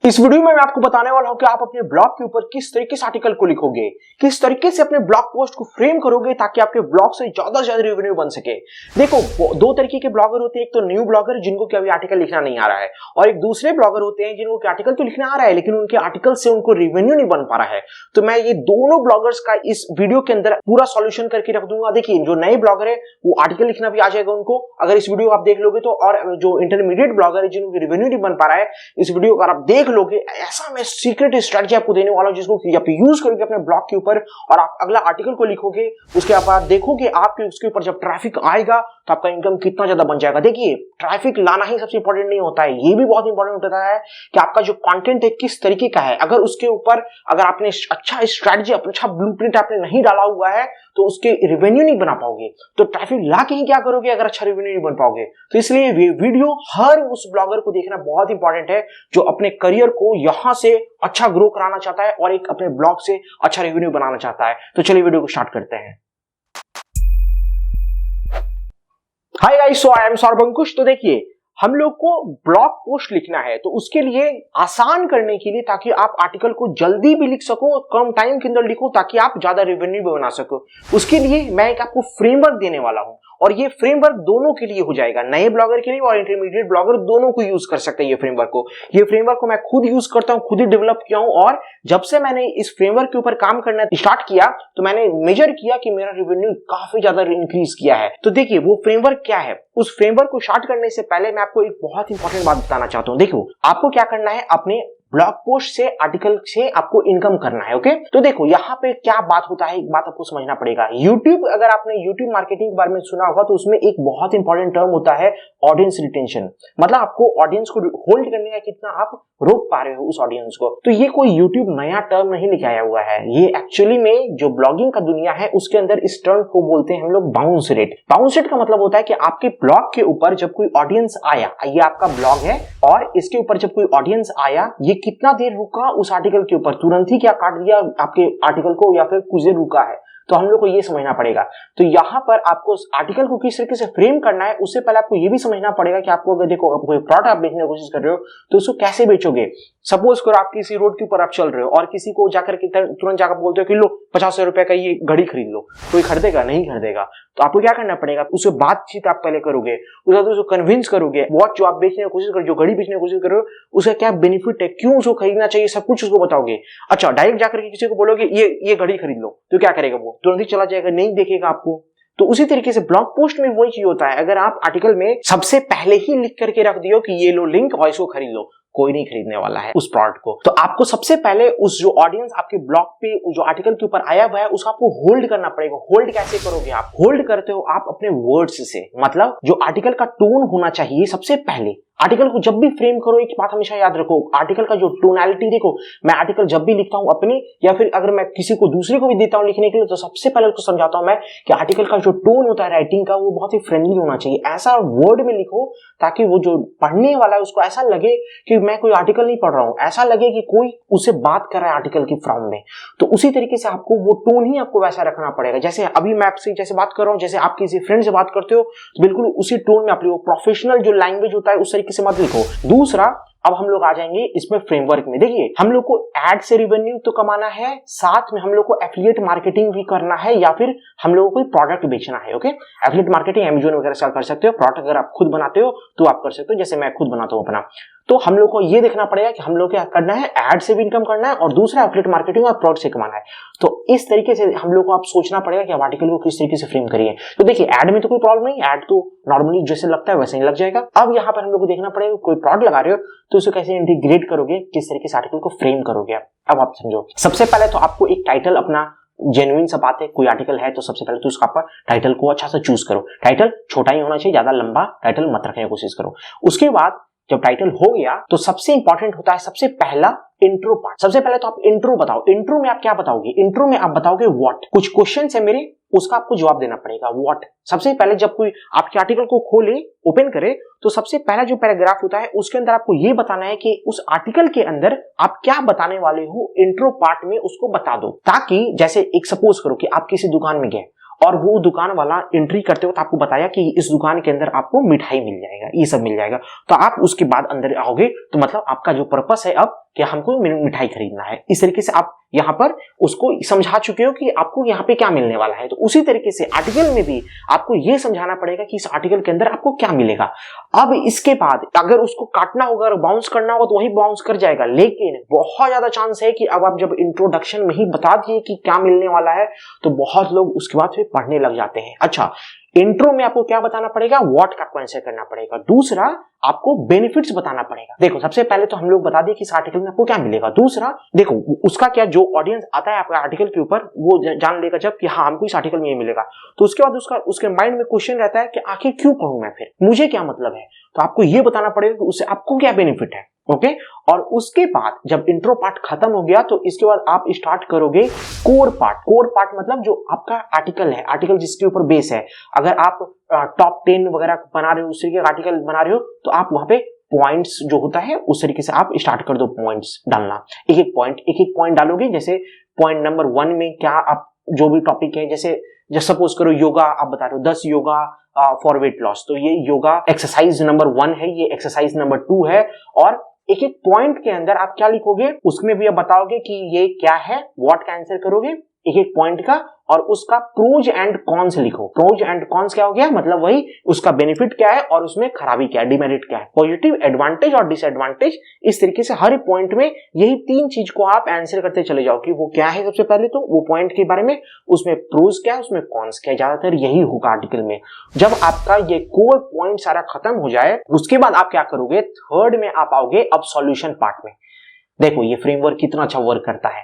इस वीडियो में मैं आपको बताने वाला हूं कि आप अपने ब्लॉग के ऊपर किस तरीके से आर्टिकल को लिखोगे, किस तरीके से अपने ब्लॉग पोस्ट को फ्रेम करोगे ताकि आपके ब्लॉग से ज्यादा रेवेन्यू बन सके। देखो, दो तरीके के ब्लॉगर होते हैं, एक तो न्यू ब्लॉगर जिनको कि अभी आर्टिकल लिखना नहीं आ रहा है, और एक दूसरे ब्लॉगर होते हैं जिनको आर्टिकल तो लिखना आ रहा है लेकिन उनके आर्टिकल से उनको रेवेन्यू नहीं बन पा रहा है। तो मैं ये दोनों ब्लॉगर्स का इस वीडियो के अंदर पूरा सॉल्यूशन करके रख दूंगा। देखिए, जो नए ब्लॉगर है वो आर्टिकल लिखना भी आ जाएगा उनको, अगर इस वीडियो आप देख लोगे तो, और जो इंटरमीडिएट ब्लॉगर है जिनको रेवेन्यू नहीं बन पा रहा है, इस वीडियो को आप देख लोगे, ऐसा मैं सीक्रेट स्ट्रेटजी आपको देने वाला हूं जिसको आप यूज करोगे अपने ब्लॉग के ऊपर और आप अगला आर्टिकल को लिखोगे। उसके बाद देखोगे आपके उसके ऊपर जब ट्रैफिक आएगा तो आपका इनकम कितना ज्यादा बन जाएगा। देखिए, ट्रैफिक लाना ही सबसे इंपॉर्टेंट नहीं होता है, ये भी बहुत इंपॉर्टेंट होता है कि आपका जो कंटेंट है किस तरीके का है। अगर उसके ऊपर अगर आपने अच्छा स्ट्रेटजी, अच्छा ब्लूप्रिंट आपने नहीं डाला हुआ है तो उसके रेवेन्यू नहीं बना पाओगे। तो ट्रैफिक ला के ही क्या करोगे अगर अच्छा रेवेन्यू नहीं बन पाओगे। तो इसलिए ये वीडियो हर उस ब्लॉगर को देखना बहुत इंपॉर्टेंट है जो अपने करियर को यहां से अच्छा ग्रो कराना चाहता है और एक अपने ब्लॉग से अच्छा रेवेन्यू बनाना चाहता है। तो चलिए वीडियो को स्टार्ट करते हैं। Hi guys, so I am Saurabh Ankush. तो देखिए, हम लोग को ब्लॉग पोस्ट लिखना है तो उसके लिए आसान करने के लिए, ताकि आप आर्टिकल को जल्दी भी लिख सको, कम टाइम के अंदर लिखो ताकि आप ज्यादा रेवेन्यू भी बना सको, उसके लिए मैं एक आपको फ्रेमवर्क देने वाला हूं। और ये फ्रेमवर्क दोनों के लिए हो जाएगा, नए ब्लॉगर के लिए और इंटरमीडिएट ब्लॉगर दोनों को यूज कर सकते हैं। ये फ्रेमवर्क को मैं खुद यूज करता हूं, खुद ही डेवलप किया हूं, और जब से मैंने इस फ्रेमवर्क के ऊपर काम करना स्टार्ट किया तो मैंने मेजर किया कि मेरा रेवेन्यू काफी ज्यादा इंक्रीज किया है। तो देखिए, वो फ्रेमवर्क क्या है। उस फ्रेमवर्क को स्टार्ट करने से पहले मैं आपको एक बहुत इंपॉर्टेंट बात बताना चाहता हूं। देखो, आपको क्या करना है, अपने ब्लॉग पोस्ट से, आर्टिकल से आपको इनकम करना है। ओके, तो देखो यहाँ पे क्या बात होता है, एक बात आपको समझना पड़ेगा। यूट्यूब, अगर आपने यूट्यूब मार्केटिंग के बारे में सुना होगा तो उसमें एक बहुत इंपॉर्टेंट टर्म होता है ऑडियंस रिटेंशन। मतलब आपको ऑडियंस को होल्ड करने का कितना आप रोक पा रहे हो उस ऑडियंस को। तो ये कोई यूट्यूब नया टर्म नहीं लेके आया हुआ है, ये एक्चुअली में जो ब्लॉगिंग का दुनिया है उसके अंदर इस टर्म को बोलते हैं हम लोग बाउंस रेट। बाउंस रेट का मतलब होता है कि आपके ब्लॉग के ऊपर जब कोई ऑडियंस आया, ये आपका ब्लॉग है और इसके ऊपर जब कोई ऑडियंस आया, ये कितना देर रुका उस आर्टिकल के ऊपर, तुरंत ही क्या काट दिया आपके आर्टिकल को या फिर कुछ देर रुका है, तो हम लोग को ये समझना पड़ेगा। तो यहाँ पर आपको उस आर्टिकल को किस तरीके से फ्रेम करना है, उससे पहले आपको ये भी समझना पड़ेगा कि आपको, अगर देखो कोई प्रोडक्ट आप बेचने की कोशिश कर रहे हो तो उसको कैसे बेचोगे। सपोज करो आप किसी रोड के ऊपर आप चल रहे हो और किसी को जाकर के तुरंत जाकर बोलते हो कि लो 50 रुपए का ये घड़ी खरीद लो, कोई खरीदेगा? नहीं खरीदेगा। तो आपको क्या करना पड़ेगा, उससे बातचीत आप पहले करोगे, उसको कन्विंस करोगे। वॉच जो आप बेचने की कोशिश करो, जो घड़ी बेचने की कोशिश करो, उसका क्या बेनिफिट है, क्यों उसको खरीदना चाहिए, सब कुछ उसको बताओगे। अच्छा, डायरेक्ट जाकर के किसी को बोलोगे ये घड़ी खरीद लो, तो क्या करेगा वो? तुरंत ही चला जाएगा, नहीं देखेगा आपको। तो उसी तरीके से ब्लॉग पोस्ट में वही चीज होता है। अगर आप आर्टिकल में सबसे पहले ही लिख करके रख दियो कि ये लो लिंक और इसको खरीद लो, कोई नहीं खरीदने वाला है उस प्रोडक्ट को। तो आपको सबसे पहले उस जो ऑडियंस आपके ब्लॉग पे जो आर्टिकल के ऊपर आया हुआ है उसको आपको होल्ड करना पड़ेगा। होल्ड कैसे करोगे आप? होल्ड करते हो आप अपने वर्ड्स से, मतलब जो आर्टिकल का टोन होना चाहिए सबसे पहले। आर्टिकल को जब भी फ्रेम करो, एक बात हमेशा याद रखो, आर्टिकल का जो टोनैलिटी, देखो मैं आर्टिकल जब भी लिखता हूं अपनी, या फिर अगर मैं किसी को दूसरे को भी देता हूं लिखने के लिए, तो सबसे पहले उसको समझाता हूं मैं कि आर्टिकल का जो टोन होता है राइटिंग का, वो बहुत ही फ्रेंडली होना चाहिए। ऐसा वर्ड में लिखो ताकि वो जो पढ़ने वाला है उसको ऐसा लगे कि मैं कोई आर्टिकल नहीं पढ़ रहा हूं, ऐसा लगे कि कोई उससे बात कर रहा है आर्टिकल की फॉर्म में। तो उसी तरीके से आपको वो टोन ही आपको वैसा रखना पड़ेगा। जैसे अभी मैं आपसे जैसे बात कर रहा हूं, जैसे आप किसी फ्रेंड से बात करते हो, बिल्कुल उसी टोन में आप लिखो। प्रोफेशनल जो लैंग्वेज होता है उस तरीके से मत लिखो। दूसरा, अब हम लोग आ जाएंगे इसमें फ्रेमवर्क में। देखिए, हम लोग को एड से रेवेन्यू तो कमाना है, साथ में हम लोग को एफिलिएट मार्केटिंग भी करना है, या फिर हम लोगों को कोई प्रोडक्ट बेचना है। ओके, एफिलिएट मार्केटिंग अमेज़न वगैरह से कर सकते हो। प्रोडक्ट अगर आप खुद बनाते हो तो आप कर सकते हो, जैसे मैं खुद बनाता हूं अपना। तो हम लोग को ये देखना पड़ेगा कि हम लोग क्या करना है, एड से भी इनकम करना है और दूसरा एफिलिएट मार्केटिंग और प्रोडक्ट से कमाना है। तो इस तरीके से हम लोग को आप सोचना पड़ेगा कि आप आर्टिकल को किस तरीके से फ्रेम करिए। तो देखिए, एड में तो कोई प्रॉब्लम नहीं, एड तो नॉर्मली जैसे लगता है वैसे ही लग जाएगा। अब यहाँ पर हम लोग को देखना पड़ेगा, कोई प्रोडक्ट लगा रहे हो तो उसे कैसे इंटीग्रेट करोगे, किस तरीके से आर्टिकल को फ्रेम करोगे। अब आप समझो, सबसे पहले तो आपको एक टाइटल अपना जेन्युइन सा बात है, कोई आर्टिकल है तो सबसे पहले तो उसका आप टाइटल को अच्छा से चूज करो। टाइटल छोटा ही होना चाहिए, ज्यादा लंबा टाइटल मत रखने की कोशिश करो। उसके बाद जब टाइटल हो गया तो सबसे इंपॉर्टेंट होता है सबसे पहला इंट्रो पार्ट। सबसे पहले तो आप इंट्रो बताओ। इंट्रो में आप क्या बताओगे? इंट्रो में आप बताओगे व्हाट। कुछ क्वेश्चन है मेरे, उसका आपको जवाब देना पड़ेगा। व्हाट सबसे पहले जब कोई आपके आर्टिकल को खोले, ओपन करे, तो सबसे पहला जो पैराग्राफ होता है उसके अंदर आपको ये बताना है कि उस आर्टिकल के अंदर आप क्या बताने वाले हो। इंट्रो पार्ट में उसको बता दो, ताकि जैसे एक सपोज करो कि आप किसी दुकान में गए और वो दुकान वाला एंट्री करते वक्त आपको बताया कि इस दुकान के अंदर आपको मिठाई मिल जाएगा, ये सब मिल जाएगा, तो आप उसके बाद अंदर आओगे तो मतलब आपका जो पर्पस है अब कि हमको मिठाई खरीदना है, इस तरीके से आप यहाँ पर उसको समझा चुके हो कि आपको यहाँ पे क्या मिलने वाला है। तो उसी तरीके से आर्टिकल में भी आपको ये समझाना पड़ेगा कि इस आर्टिकल के अंदर आपको क्या मिलेगा। अब इसके बाद अगर उसको काटना होगा और बाउंस करना होगा तो वही बाउंस कर जाएगा, लेकिन बहुत ज्यादा चांस है कि अब आप जब इंट्रोडक्शन में ही बता दिए कि क्या मिलने वाला है तो बहुत लोग उसके बाद फिर पढ़ने लग जाते हैं। अच्छा, इंट्रो में आपको क्या बताना पड़ेगा, व्हाट का आपको आंसर करना पड़ेगा। दूसरा, आपको बेनिफिट्स बताना पड़ेगा। देखो, सबसे पहले तो हम लोग बता दिए कि इस आर्टिकल में आपको क्या मिलेगा। दूसरा, देखो उसका क्या, जो ऑडियंस आता है आपका आर्टिकल के ऊपर वो जान लेगा जब कि हाँ हमको इस आर्टिकल में ये मिलेगा, तो उसके बाद उसके माइंड में क्वेश्चन रहता है कि आखिर क्यों पढ़ूं मैं, फिर मुझे क्या मतलब है। तो आपको ये बताना पड़ेगा कि उससे आपको क्या बेनिफिट है। ओके, और उसके बाद जब इंट्रो पार्ट खत्म हो गया तो इसके बाद आप स्टार्ट करोगे कोर पार्ट। कोर पार्ट मतलब जो आपका आर्टिकल है, आर्टिकल जिसके ऊपर बेस है। अगर आप टॉप 10 वगैरह बना रहे हो, उस तरीके का आर्टिकल बना रहे हो तो आप वहां पे पॉइंट्स जो होता है उस तरीके से आप स्टार्ट कर दो पॉइंट्स डालना। एक एक पॉइंट डालोगे। जैसे पॉइंट नंबर 1 में क्या आप जो भी टॉपिक है, जैसे सपोज करो योगा आप बता रहे हो, 10 योगा फॉर वेट लॉस, तो ये योगा एक्सरसाइज नंबर 1 है, ये एक्सरसाइज नंबर 2 है। और एक एक पॉइंट के अंदर आप क्या लिखोगे उसमें भी आप बताओगे कि ये क्या है, व्हाट का आंसर करोगे एक एक पॉइंट का, और उसका प्रोज एंड कॉन्स लिखो। प्रोज एंड कॉन्स क्या हो गया, मतलब वही उसका बेनिफिट क्या है और उसमें खराबी क्या है, डिमेरिट क्या है, पॉजिटिव, एडवांटेज और डिसएडवांटेज। इस तरीके से हर पॉइंट में यही 3 चीज को आप आंसर करते चले जाओ कि वो क्या है। सबसे पहले तो वो पॉइंट के बारे में, उसमें प्रोज क्या है, उसमें कॉन्स क्या है। ज्यादातर यही होगा आर्टिकल में। जब आपका ये कोर पॉइंट सारा खत्म हो जाए उसके बाद आप क्या करोगे, थर्ड में आप आओगे अब सॉल्यूशन पार्ट में। देखो ये फ्रेमवर्क कितना अच्छा वर्क करता है।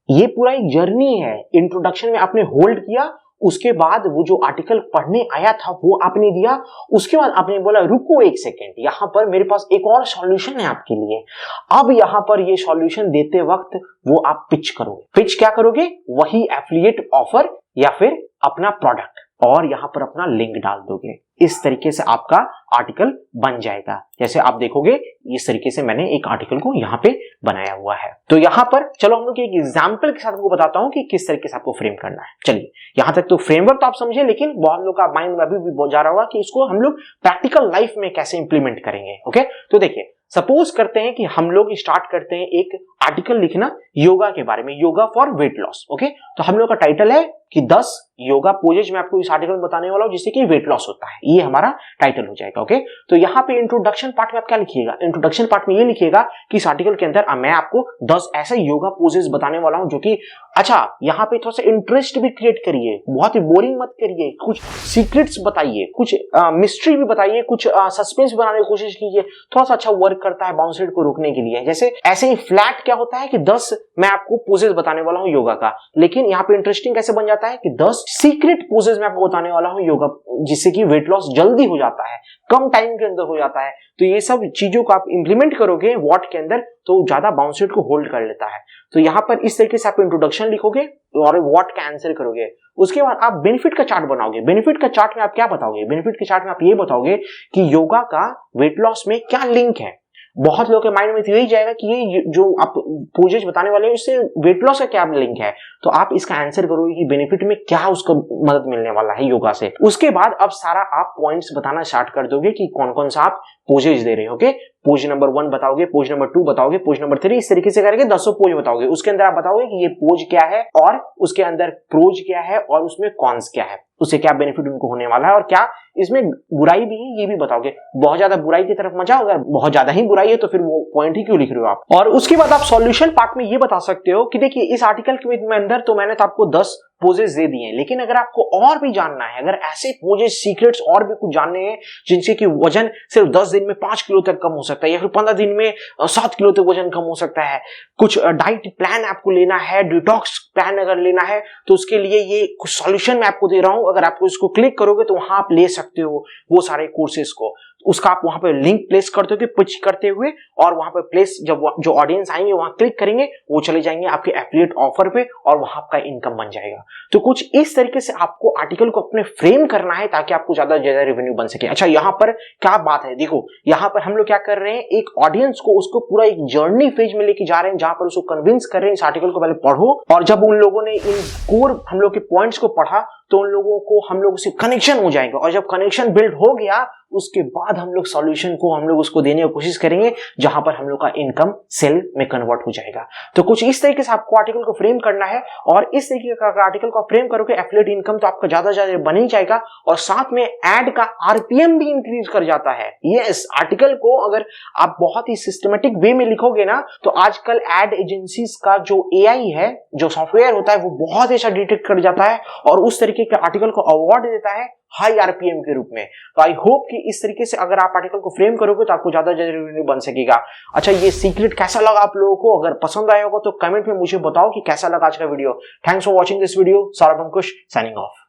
ये पूरा एक जर्नी है। इंट्रोडक्शन में आपने होल्ड किया, उसके बाद वो जो आर्टिकल पढ़ने आया था वो आपने दिया, उसके बाद आपने बोला रुको एक सेकेंड, यहां पर मेरे पास एक और सॉल्यूशन है आपके लिए। अब यहां पर ये सॉल्यूशन देते वक्त वो आप पिच करोगे। पिच क्या करोगे, वही एफिलिएट ऑफर या फिर अपना प्रोडक्ट, और यहां पर अपना लिंक डाल दोगे। इस तरीके से आपका आर्टिकल बन जाएगा। जैसे आप देखोगे इस तरीके से मैंने एक आर्टिकल को यहाँ पे बनाया हुआ है। तो यहाँ पर चलो हम लोग एक एग्जाम्पल के साथ आपको बताता हूँ कि किस तरीके से आपको फ्रेम करना है। चलिए, यहाँ तक तो फ्रेमवर्क तो आप समझे, लेकिन बहुत लोग का माइंड में अभी भी जा रहा होगा कि इसको हम लोग प्रैक्टिकल लाइफ में कैसे इंप्लीमेंट करेंगे। ओके, तो देखिए सपोज करते हैं कि हम लोग स्टार्ट करते हैं एक आर्टिकल लिखना योगा के बारे में, yoga for weight loss. Okay, तो हम लोग का टाइटल है कि 10 योगा पोजेज मैं आपको इस आर्टिकल में बताने वाला हूं जिससे कि वेट लॉस होता है, ये हमारा टाइटल हो जाएगा। ओके, तो यहाँ पे इंट्रोडक्शन पार्ट में आप क्या लिखिएगा, इंट्रोडक्शन पार्ट में ये लिखिएगा कि इस आर्टिकल के अंदर मैं आपको 10 ऐसे योगा पोजेज बताने वाला हूं जो कि, अच्छा यहाँ पे थोड़ा सा इंटरेस्ट भी क्रिएट करिए, बहुत ही बोरिंग मत करिए, कुछ सीक्रेट्स बताइए, कुछ मिस्ट्री भी बताइए, कुछ सस्पेंस बनाने की कोशिश कीजिए, थोड़ा सा अच्छा वर्क करता है बाउंस रेट को रोकने के लिए। जैसे ऐसे ही फ्लैट क्या होता है कि 10 मैं आपको पोजेज बताने वाला हूं योगा का, लेकिन यहाँ पे इंटरेस्टिंग कैसे बन जाता है कि 10 सीक्रेट पोजेज मैं आपको बताने वाला हूं योगा, जिससे कि वेट लॉस जल्दी हो जाता है, कम टाइम के अंदर हो जाता है। तो ये सब चीजों को आप इंप्लीमेंट करोगे व्हाट के अंदर तो ज्यादा बाउंस रेट को होल्ड कर लेता है। तो यहाँ पर इस तरीके से आप इंट्रोडक्शन लिखोगे और व्हाट का आंसर करोगे। उसके बाद आप बेनिफिट का चार्ट बनाओगे। बेनिफिट का चार्ट में आप क्या बताओगे, बेनिफिट के चार्ट में आप ये बताओगे कि योगा का वेट लॉस में क्या लिंक है। बहुत लोगों के माइंड में तो यही जाएगा कि ये जो आप पोजेज बताने वाले हैं इससे वेट लॉस का क्या लिंक है, तो आप इसका आंसर करोगे कि बेनिफिट में क्या उसको मदद मिलने वाला है योगा से। उसके बाद अब सारा आप पॉइंट्स बताना स्टार्ट कर दोगे कि कौन कौन सा आप पोजेज दे रहे हो। ओके, पोज नंबर 1 बताओगे, पोज नंबर 2 बताओगे, पोज नंबर 3, इस तरीके से करके 10 पोज बताओगे। उसके अंदर आप बताओगे कि ये पोज क्या है और उसके अंदर प्रोज क्या है और उसमें कॉन्स क्या है, उससे क्या बेनिफिट उनको होने वाला है और क्या इसमें बुराई भी है ये भी बताओगे। बहुत ज्यादा बुराई की तरफ मजा होगा, बहुत ज्यादा ही बुराई है तो फिर वो पॉइंट ही क्यों लिख रहे हो आप। और उसके बाद आप सॉल्यूशन पार्ट में ये बता सकते हो कि देखिए इस आर्टिकल के अंदर तो मैंने तो आपको 10 पोजेस दे दिए हैं, लेकिन अगर आपको और भी जानना है, अगर ऐसे पोजेस सीक्रेट्स और भी कुछ जानने हैं जिनसे कि वजन सिर्फ 10 दिन में 5 किलो तक कम हो सकता है या फिर 15 दिन में 7 किलो तक वजन कम हो सकता है, कुछ डाइट प्लान आपको लेना है, डिटॉक्स प्लान अगर लेना है तो उसके लिए ये कुछ सॉल्यूशन मैं आपको दे रहा हूं। अगर आपको इसको क्लिक करोगे तो वहां आप ले सकते हो वो सारे कोर्सेज को। उसका आप वहां पे लिंक प्लेस कर दोगे पिच करते हुए, और वहां पे प्लेस जब जो ऑडियंस आएंगे वहां क्लिक करेंगे वो चले जाएंगे आपके एफिलिएट ऑफर पे और वहां आपका इनकम बन जाएगा। तो कुछ इस तरीके से आपको आर्टिकल को अपने फ्रेम करना है ताकि आपको ज्यादा रेवेन्यू बन सके। अच्छा, यहाँ पर क्या बात है, देखो यहाँ पर हम लोग क्या कर रहे हैं, एक ऑडियंस को उसको पूरा एक जर्नी फेज में लेके जा रहे हैं जहां पर उसको कन्विंस कर रहे हैं इस आर्टिकल को पहले पढ़ो, और जब उन लोगों ने इन कोर हम लोग के पॉइंट्स को पढ़ा तो उन लोगों को हम लोग से कनेक्शन हो जाएगा, और जब कनेक्शन बिल्ड हो गया उसके बाद हम लोग सॉल्यूशन को हम लोग उसको देने की कोशिश करेंगे, जहां पर हम लोग का इनकम सेल में कन्वर्ट हो जाएगा। तो कुछ इस तरीके से आपको आर्टिकल को फ्रेम करना है, और इस तरीके का आर्टिकल को फ्रेम करोगे एफिलिएट इनकम तो आपका ज्यादा ज्यादा बन ही जाएगा, और साथ में एड का आरपीएम भी इंक्रीज कर जाता है। यस, आर्टिकल को अगर आप बहुत ही सिस्टमेटिक वे में लिखोगे ना, तो आजकल एड एजेंसीज का जो एआई है, जो सॉफ्टवेयर होता है, वो बहुत अच्छा डिटेक्ट कर जाता है और उस तरीके के आर्टिकल को अवार्ड देता है हाई आरपीएम के रूप में। तो आई होप कि इस तरीके से अगर आप आर्टिकल को फ्रेम करोगे तो आपको ज्यादा रेवेन्यू बन सकेगा। अच्छा, ये सीक्रेट कैसा लगा आप लोगों को? अगर पसंद आया होगा तो कमेंट में मुझे बताओ कि कैसा लगा आज का video. Thanks for watching this video. Saurabh Ankush signing off.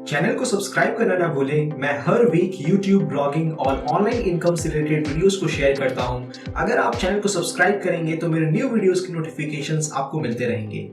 Channel को सब्सक्राइब करना ना भूलें। मैं हर वीक YouTube ब्लॉगिंग और ऑनलाइन इनकम से रिलेटेड वीडियोस को शेयर करता हूं। अगर आप चैनल को सब्सक्राइब करेंगे तो मेरे न्यू वीडियोस की नोटिफिकेशंस आपको मिलते रहेंगे।